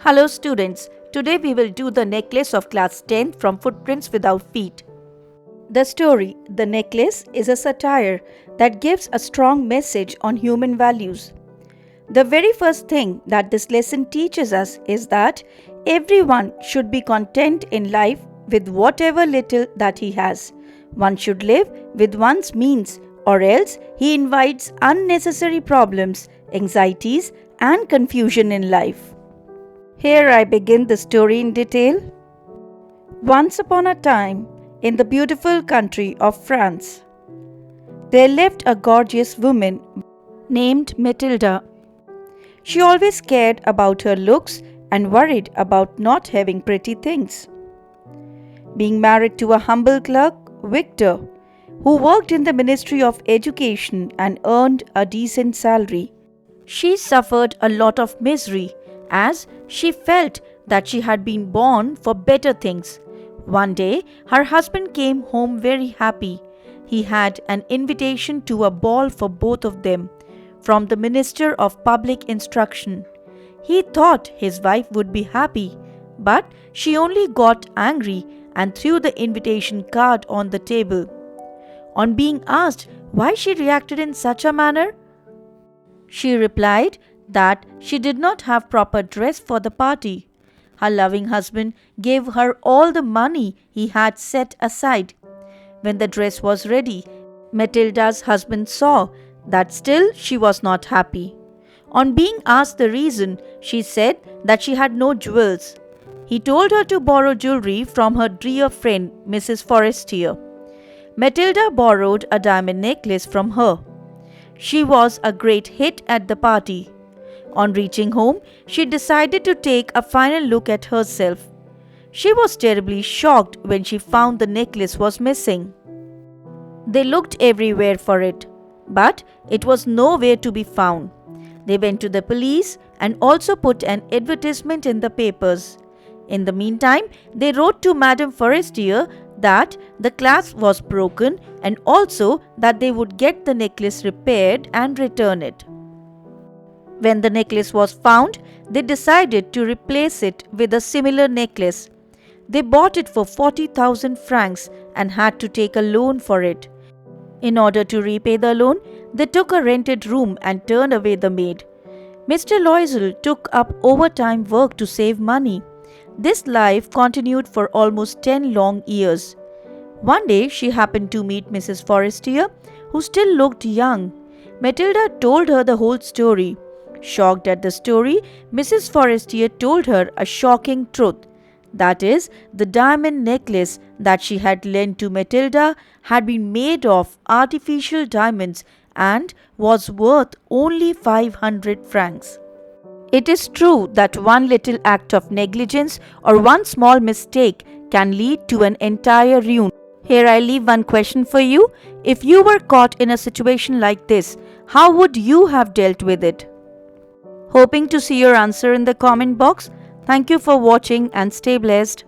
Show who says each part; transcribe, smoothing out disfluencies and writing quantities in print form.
Speaker 1: Hello students, today we will do the necklace of class 10 from Footprints Without Feet. The story, The Necklace, is a satire that gives a strong message on human values. The very first thing that this lesson teaches us is that everyone should be content in life with whatever little that he has. One should live with one's means, or else he invites unnecessary problems, anxieties, and confusion in life. Here I begin the story in detail. Once upon a time, in the beautiful country of France, there lived a gorgeous woman named Matilda. She always cared about her looks and worried about not having pretty things. Being married to a humble clerk, Victor, who worked in the Ministry of Education and earned a decent salary, she suffered a lot of misery as she felt that she had been born for better things. One day, her husband came home very happy. He had an invitation to a ball for both of them from the Minister of Public Instruction. He thought his wife would be happy, but she only got angry and threw the invitation card on the table. On being asked why she reacted in such a manner, she replied that she did not have proper dress for the party. Her loving husband gave her all the money he had set aside. When the dress was ready, Matilda's husband saw that still she was not happy. On being asked the reason, she said that she had no jewels. He told her to borrow jewelry from her dear friend, Mrs. Forestier. Matilda borrowed a diamond necklace from her. She was a great hit at the party. On reaching home, she decided to take a final look at herself. She was terribly shocked when she found the necklace was missing. They looked everywhere for it, but it was nowhere to be found. They went to the police and also put an advertisement in the papers. In the meantime, they wrote to Madame Forestier that the clasp was broken and also that they would get the necklace repaired and return it. When the necklace was found, they decided to replace it with a similar necklace. They bought it for 40,000 francs and had to take a loan for it. In order to repay the loan, they took a rented room and turned away the maid. Mr. Loisel took up overtime work to save money. This life continued for almost 10 long years. One day she happened to meet Mrs. Forestier, who still looked young. Matilda told her the whole story. Shocked at the story, Mrs. Forestier told her a shocking truth. That is, the diamond necklace that she had lent to Matilda had been made of artificial diamonds and was worth only 500 francs. It is true that one little act of negligence or one small mistake can lead to an entire ruin. Here I leave one question for you. If you were caught in a situation like this, how would you have dealt with it? Hoping to see your answer in the comment box. Thank you for watching and stay blessed.